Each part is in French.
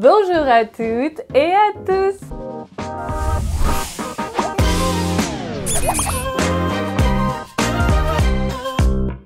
Bonjour à toutes et à tous.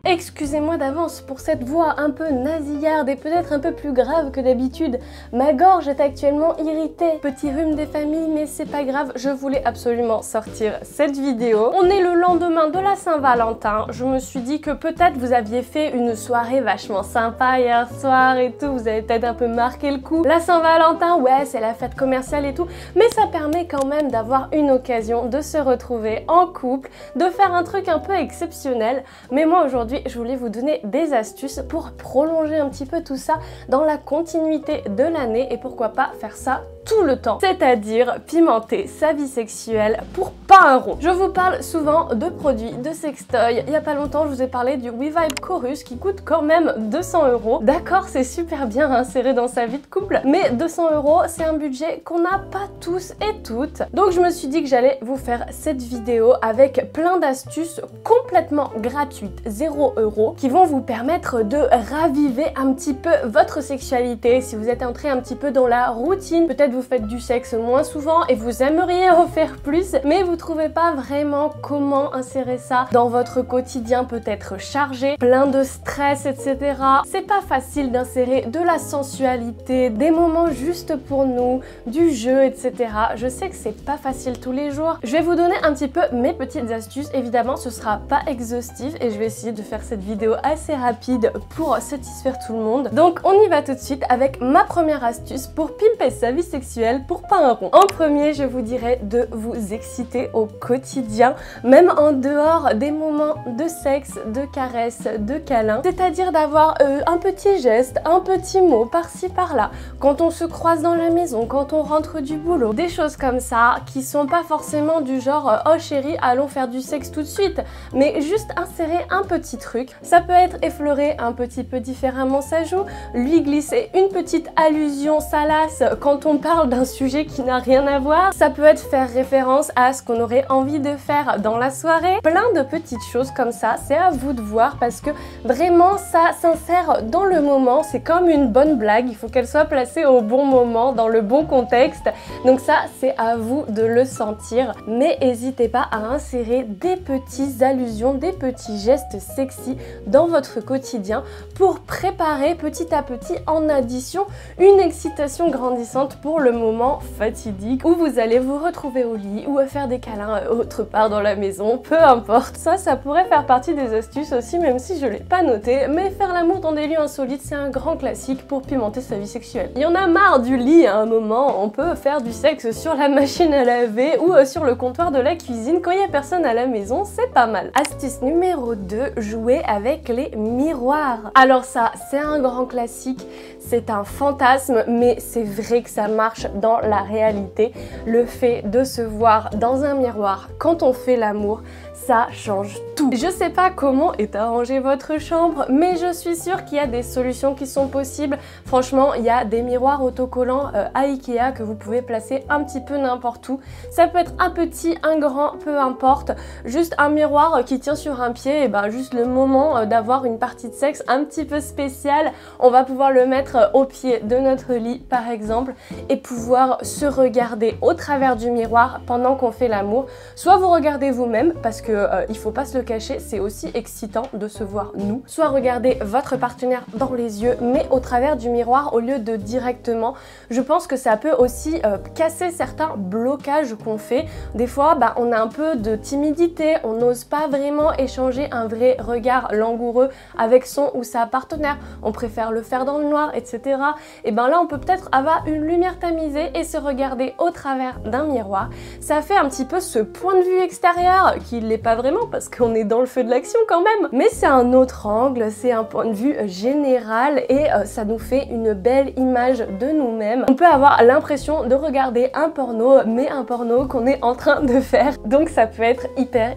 Excusez-moi d'avance pour cette voix un peu nasillarde et peut-être un peu plus grave que d'habitude. Ma gorge est actuellement irritée. Petit rhume des familles, mais c'est pas grave, je voulais absolument sortir cette vidéo. On est le lendemain de la Saint-Valentin. Je me suis dit que peut-être vous aviez fait une soirée vachement sympa hier soir et tout. Vous avez peut-être un peu marqué le coup. La Saint-Valentin, ouais, c'est la fête commerciale et tout. Mais ça permet quand même d'avoir une occasion de se retrouver en couple, de faire un truc un peu exceptionnel. Mais moi aujourd'hui, je voulais vous donner des astuces pour prolonger un petit peu tout ça dans la continuité de l'année et pourquoi pas faire ça tout le temps, c'est-à-dire pimenter sa vie sexuelle pour pas un rond. Je vous parle souvent de produits de sextoy. Il y a pas longtemps, je vous ai parlé du WeVibe Chorus qui coûte quand même 200 €. D'accord, c'est super bien inséré dans sa vie de couple, mais 200 €, c'est un budget qu'on n'a pas tous et toutes. Donc je me suis dit que j'allais vous faire cette vidéo avec plein d'astuces complètement gratuites, 0 €, qui vont vous permettre de raviver un petit peu votre sexualité. Si vous êtes entré un petit peu dans la routine, peut-être vous faites du sexe moins souvent et vous aimeriez en faire plus, mais vous trouvez pas vraiment comment insérer ça dans votre quotidien peut-être chargé, plein de stress, etc. C'est pas facile d'insérer de la sensualité, des moments juste pour nous, du jeu, etc. Je sais que c'est pas facile tous les jours. Je vais vous donner un petit peu mes petites astuces. Évidemment, ce sera pas exhaustif et je vais essayer de faire cette vidéo assez rapide pour satisfaire tout le monde. Donc on y va tout de suite avec ma première astuce pour pimper sa vie sexuelle pour pas un rond. En premier, je vous dirais de vous exciter au quotidien, même en dehors des moments de sexe, de caresses, de câlins. C'est-à-dire d'avoir un petit geste, un petit mot par-ci par-là, quand on se croise dans la maison, quand on rentre du boulot. Des choses comme ça qui sont pas forcément du genre oh chérie, allons faire du sexe tout de suite, mais juste insérer un petit truc. Ça peut être effleurer un petit peu différemment sa joue, lui glisser une petite allusion salace quand on parle d'un sujet qui n'a rien à voir. Ça peut être faire référence à ce qu'on aurait envie de faire dans la soirée. Plein de petites choses comme ça, c'est à vous de voir parce que vraiment ça s'insère dans le moment. C'est comme une bonne blague, il faut qu'elle soit placée au bon moment, dans le bon contexte. Donc ça, c'est à vous de le sentir. Mais n'hésitez pas à insérer des petites allusions, des petits gestes sexy dans votre quotidien pour préparer petit à petit en addition une excitation grandissante pour le moment fatidique où vous allez vous retrouver au lit ou à faire des câlins autre part dans la maison, peu importe. Ça pourrait faire partie des astuces aussi, même si je l'ai pas noté, mais faire l'amour dans des lieux insolites, c'est un grand classique pour pimenter sa vie sexuelle. Il y en a marre du lit à un moment, on peut faire du sexe sur la machine à laver ou sur le comptoir de la cuisine quand il y a personne à la maison, c'est pas mal. Astuce numéro 2, jouer avec les miroirs. Alors ça, c'est un grand classique, c'est un fantasme, mais c'est vrai que ça marche dans la réalité. Le fait de se voir dans un miroir quand on fait l'amour, ça change tout. Je sais pas comment est arrangée votre chambre, mais je suis sûre qu'il y a des solutions qui sont possibles. Franchement, il y a des miroirs autocollants à Ikea que vous pouvez placer un petit peu n'importe où. Ça peut être un petit, un grand, peu importe. Juste un miroir qui tient sur un pied, et ben juste le moment d'avoir une partie de sexe un petit peu spéciale, on va pouvoir le mettre au pied de notre lit par exemple et pouvoir se regarder au travers du miroir pendant qu'on fait l'amour. Soit vous regardez vous-même parce que il faut pas se le cacher, c'est aussi excitant de se voir nous. Soit regarder votre partenaire dans les yeux mais au travers du miroir au lieu de directement. Je pense que ça peut aussi casser certains blocages qu'on fait. Des fois on a un peu de timidité, on n'ose pas vraiment échanger un vrai regard langoureux avec son ou sa partenaire. On préfère le faire dans le noir, etc. Et ben là on peut peut-être avoir une lumière tamisée et se regarder au travers d'un miroir. Ça fait un petit peu ce point de vue extérieur qui l'est pas vraiment parce qu'on est dans le feu de l'action quand même, mais c'est un autre angle, c'est un point de vue général et ça nous fait une belle image de nous-mêmes. On peut avoir l'impression de regarder un porno, mais un porno qu'on est en train de faire, donc ça peut être hyper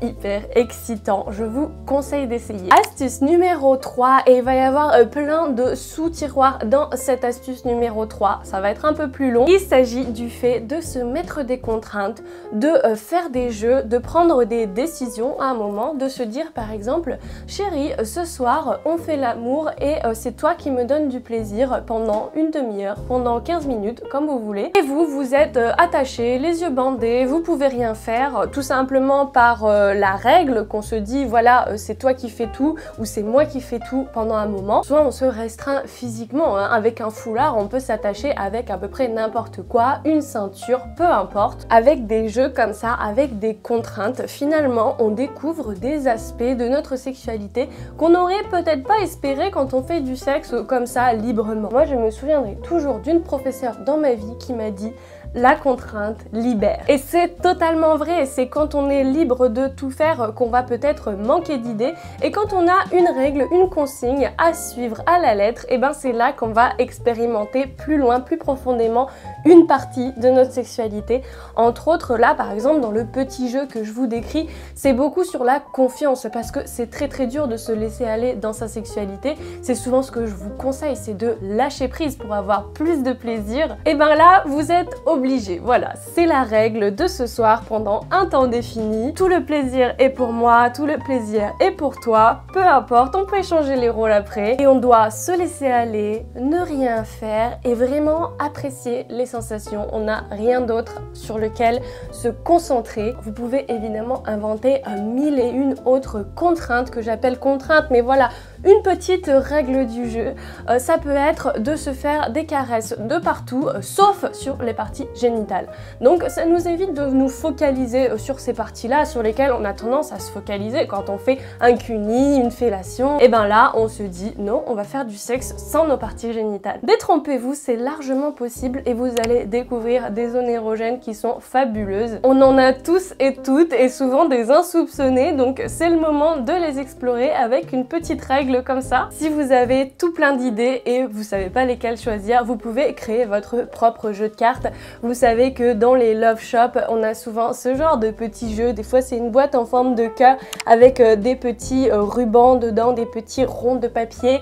excitant. Je vous conseille d'essayer. Astuce numéro 3, et il va y avoir plein de sous-tiroirs dans cette astuce numéro 3, ça va être un peu plus long. Il s'agit du fait de se mettre des contraintes, de faire des jeux, de prendre des décisions décision à un moment de se dire par exemple, chérie, ce soir on fait l'amour et c'est toi qui me donne du plaisir pendant une demi-heure, pendant 15 minutes, comme vous voulez. Et vous êtes attachés, les yeux bandés, vous pouvez rien faire, tout simplement par la règle qu'on se dit, voilà, c'est toi qui fais tout ou c'est moi qui fais tout pendant un moment. Soit on se restreint physiquement, hein, avec un foulard, on peut s'attacher avec à peu près n'importe quoi, une ceinture, peu importe. Avec des jeux comme ça, avec des contraintes, finalement, on découvre des aspects de notre sexualité qu'on n'aurait peut-être pas espéré quand on fait du sexe comme ça librement. Moi, je me souviendrai toujours d'une professeure dans ma vie qui m'a dit: la contrainte libère. Et c'est totalement vrai, c'est quand on est libre de tout faire qu'on va peut-être manquer d'idées, et quand on a une règle, une consigne à suivre à la lettre, et ben c'est là qu'on va expérimenter plus loin, plus profondément une partie de notre sexualité. Entre autres, là par exemple dans le petit jeu que je vous décris, c'est beaucoup sur la confiance, parce que c'est très dur de se laisser aller dans sa sexualité. C'est souvent ce que je vous conseille, c'est de lâcher prise pour avoir plus de plaisir. Et ben là, vous êtes obligé. Voilà, c'est la règle de ce soir pendant un temps défini. Tout le plaisir est pour moi, tout le plaisir est pour toi. Peu importe, on peut échanger les rôles après. Et on doit se laisser aller, ne rien faire et vraiment apprécier les sensations. On n'a rien d'autre sur lequel se concentrer. Vous pouvez évidemment inventer 1001 autres contraintes que j'appelle contraintes, mais voilà, une petite règle du jeu. Ça peut être de se faire des caresses de partout, sauf sur les parties génitales. Donc ça nous évite de nous focaliser sur ces parties-là sur lesquelles on a tendance à se focaliser quand on fait un cuni, une fellation. Et ben là, on se dit non, on va faire du sexe sans nos parties génitales. Détrompez-vous, c'est largement possible et vous allez découvrir des zones érogènes qui sont fabuleuses. On en a tous et toutes et souvent des insoupçonnés, donc c'est le moment de les explorer avec une petite règle comme ça. Si vous avez tout plein d'idées et vous savez pas lesquelles choisir, vous pouvez créer votre propre jeu de cartes. Vous savez que dans les love shops, on a souvent ce genre de petits jeux. Des fois, c'est une boîte en forme de cœur avec des petits rubans dedans, des petits ronds de papier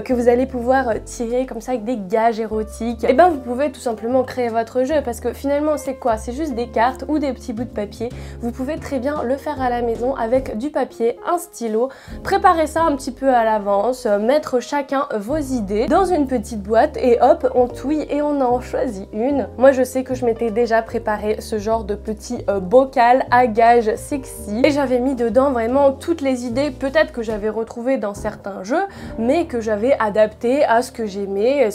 que vous allez pouvoir tirer comme ça avec des gages érotiques. Et ben, vous pouvez tout simplement créer votre jeu parce que finalement, c'est quoi? C'est juste des cartes ou des petits bouts de papier. Vous pouvez très bien le faire à la maison avec du papier, un stylo, préparer ça un petit peu à l'avance, mettre chacun vos idées dans une petite boîte et hop, on touille et on en choisit une. Moi, je sais que je m'étais déjà préparé ce genre de petit bocal à gages sexy et j'avais mis dedans vraiment toutes les idées peut-être que j'avais retrouvées dans certains jeux mais que j'avais adapté à ce que j'aimais,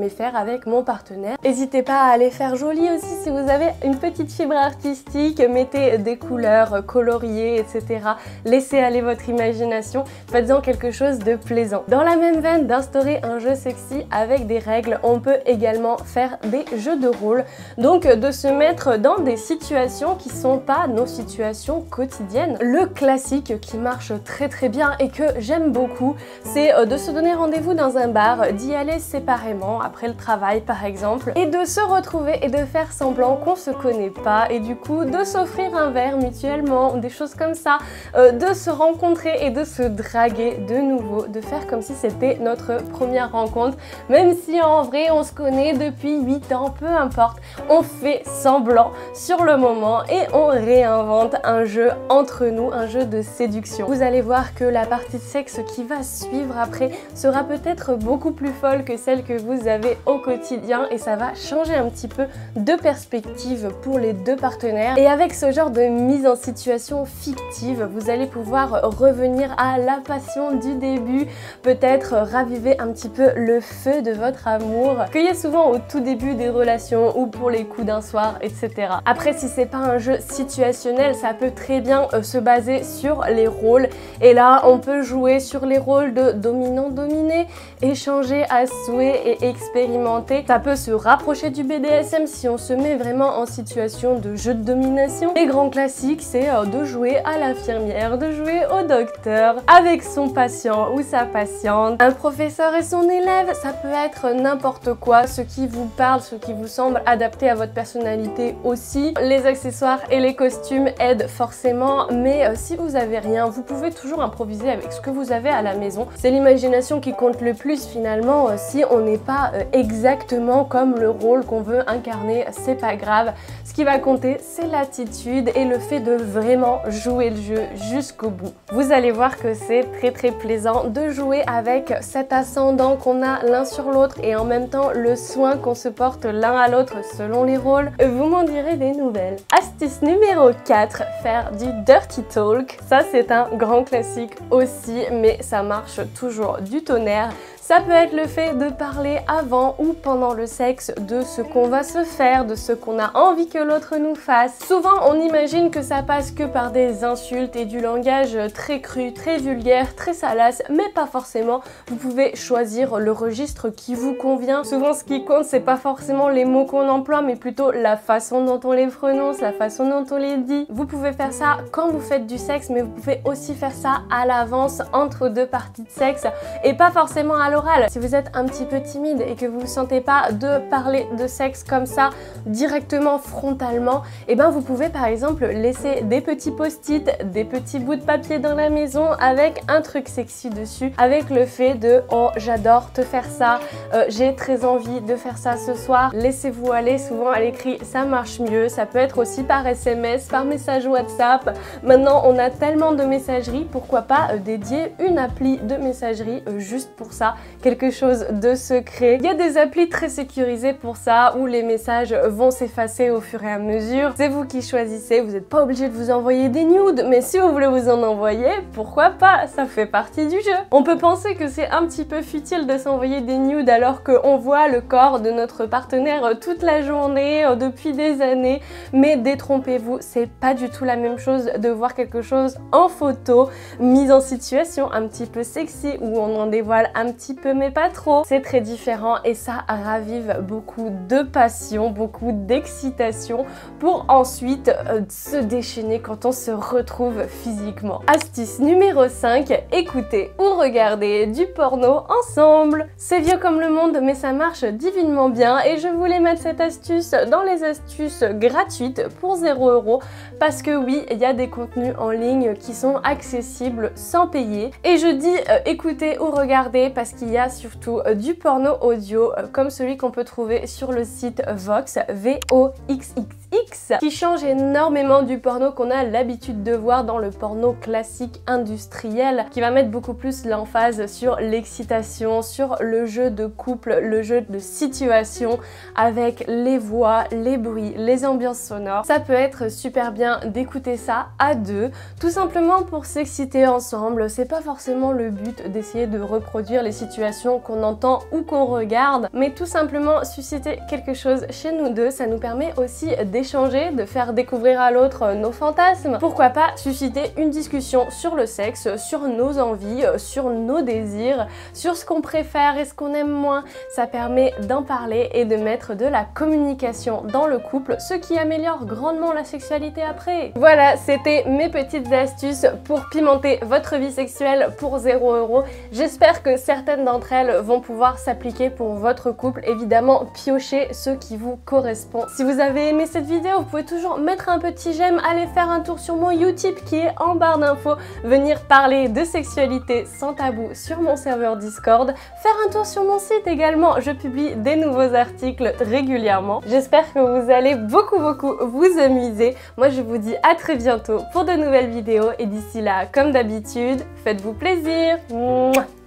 faire avec mon partenaire. N'hésitez pas à aller faire joli aussi si vous avez une petite fibre artistique, mettez des couleurs coloriées, etc. Laissez aller votre imagination, faites-en quelque chose de plaisant. Dans la même veine d'instaurer un jeu sexy avec des règles, on peut également faire des jeux de rôle. Donc de se mettre dans des situations qui sont pas nos situations quotidiennes. Le classique qui marche très bien et que j'aime beaucoup, c'est de se donner rendez-vous dans un bar, d'y aller séparément après le travail par exemple, et de se retrouver et de faire semblant qu'on se connaît pas et du coup de s'offrir un verre mutuellement, des choses comme ça, de se rencontrer et de se draguer de nouveau, de faire comme si c'était notre première rencontre, même si en vrai on se connaît depuis 8 ans, peu importe, on fait semblant sur le moment et on réinvente un jeu entre nous, un jeu de séduction. Vous allez voir que la partie de sexe qui va suivre après sera peut-être beaucoup plus folle que celle que vous avez au quotidien et ça va changer un petit peu de perspective pour les deux partenaires. Et avec ce genre de mise en situation fictive, vous allez pouvoir revenir à la passion du début, peut-être raviver un petit peu le feu de votre amour qu'il y a souvent au tout début des relations ou pour les coups d'un soir, etc. Après, si c'est pas un jeu situationnel, ça peut très bien se baser sur les rôles et là on peut jouer sur les rôles de dominant-dominé, échanger à souhait et expérimenter. Ça peut se rapprocher du BDSM si on se met vraiment en situation de jeu de domination. Les grands classiques, c'est de jouer à l'infirmière, de jouer au docteur avec son patient ou sa patiente, un professeur et son élève, ça peut être n'importe quoi, ce qui vous parle, ce qui vous semble adapté à votre personnalité aussi. Les accessoires et les costumes aident forcément, mais si vous avez rien, vous pouvez toujours improviser avec ce que vous avez à la maison. C'est l'imagination qui compte le plus finalement. Si on n'est pas exactement comme le rôle qu'on veut incarner, c'est pas grave. Ce qui va compter, c'est l'attitude et le fait de vraiment jouer le jeu jusqu'au bout. Vous allez voir que c'est très plaisant de jouer avec cet ascendant qu'on a l'un sur l'autre et en même temps le soin qu'on se porte l'un à l'autre selon les rôles. Vous m'en direz des nouvelles. Astuce numéro 4, faire du dirty talk. Ça c'est un grand classique aussi, mais ça marche toujours du tonnerre. Ça peut être le fait de parler avant ou pendant le sexe de ce qu'on va se faire, de ce qu'on a envie que l'autre nous fasse. Souvent, on imagine que ça passe que par des insultes et du langage très cru, très vulgaire, très salace, mais pas forcément. Vous pouvez choisir le registre qui vous convient. Souvent, ce qui compte, c'est pas forcément les mots qu'on emploie, mais plutôt la façon dont on les prononce, la façon dont on les dit. Vous pouvez faire ça quand vous faites du sexe, mais vous pouvez aussi faire ça à l'avance, entre deux parties de sexe, et pas forcément à l'oral. Si vous êtes un petit peu timide et que vous ne sentez pas de parler de sexe comme ça directement frontalement, et ben vous pouvez par exemple laisser des petits post-it, des petits bouts de papier dans la maison avec un truc sexy dessus, avec le fait de « oh j'adore te faire ça, j'ai très envie de faire ça ce soir ». Laissez-vous aller, souvent à l'écrit ça marche mieux. Ça peut être aussi par SMS, par message WhatsApp. Maintenant on a tellement de messageries, pourquoi pas dédier une appli de messagerie juste pour ça, quelque chose de secret. Il y a des applis très sécurisées pour ça où les messages vont s'effacer au fur et à mesure. C'est vous qui choisissez, vous n'êtes pas obligé de vous envoyer des nudes, mais si vous voulez vous en envoyer, pourquoi pas, ça fait partie du jeu. On peut penser que c'est un petit peu futile de s'envoyer des nudes alors qu'on voit le corps de notre partenaire toute la journée, depuis des années, mais détrompez-vous, c'est pas du tout la même chose de voir quelque chose en photo, mise en situation un petit peu sexy, où on en dévoile un petit peu mais pas trop. C'est très différent et ça ravive beaucoup de passion, beaucoup d'excitation pour ensuite se déchaîner quand on se retrouve physiquement. Astuce numéro 5, écouter ou regarder du porno ensemble. C'est vieux comme le monde mais ça marche divinement bien et je voulais mettre cette astuce dans les astuces gratuites pour 0 € parce que oui, il y a des contenus en ligne qui sont accessibles sans payer. Et je dis écouter ou regarder parce qu'il y a surtout du porno audio comme celui qu'on peut trouver sur le site Vox, VOXXX, qui change énormément du porno qu'on a l'habitude de voir dans le porno classique industriel, qui va mettre beaucoup plus l'emphase sur l'excitation, sur le jeu de couple, le jeu de situation avec les voix, les bruits, les ambiances sonores. Ça peut être super bien d'écouter ça à deux, tout simplement pour s'exciter ensemble. C'est pas forcément le but d'essayer de reproduire les situations qu'on entend ou qu'on regarde, mais tout simplement susciter quelque chose chez nous deux. Ça nous permet aussi d'échanger, de faire découvrir à l'autre nos fantasmes. Pourquoi pas susciter une discussion sur le sexe, sur nos envies, sur nos désirs, sur ce qu'on préfère et ce qu'on aime moins. Ça permet d'en parler et de mettre de la communication dans le couple, ce qui améliore grandement la sexualité après. Voilà, c'était mes petites astuces pour pimenter votre vie sexuelle pour 0 €. J'espère que certaines d'entre elles vont pouvoir s'appliquer pour votre couple. Évidemment, piochez ce qui vous correspond. Si vous avez aimé cette vidéo, vous pouvez toujours mettre un petit j'aime, aller faire un tour sur mon Utip qui est en barre d'infos, venir parler de sexualité sans tabou sur mon serveur Discord, faire un tour sur mon site également, je publie des nouveaux articles régulièrement. J'espère que vous allez beaucoup vous amuser. Moi je vous dis à très bientôt pour de nouvelles vidéos et d'ici là, comme d'habitude, faites-vous plaisir. Mouah.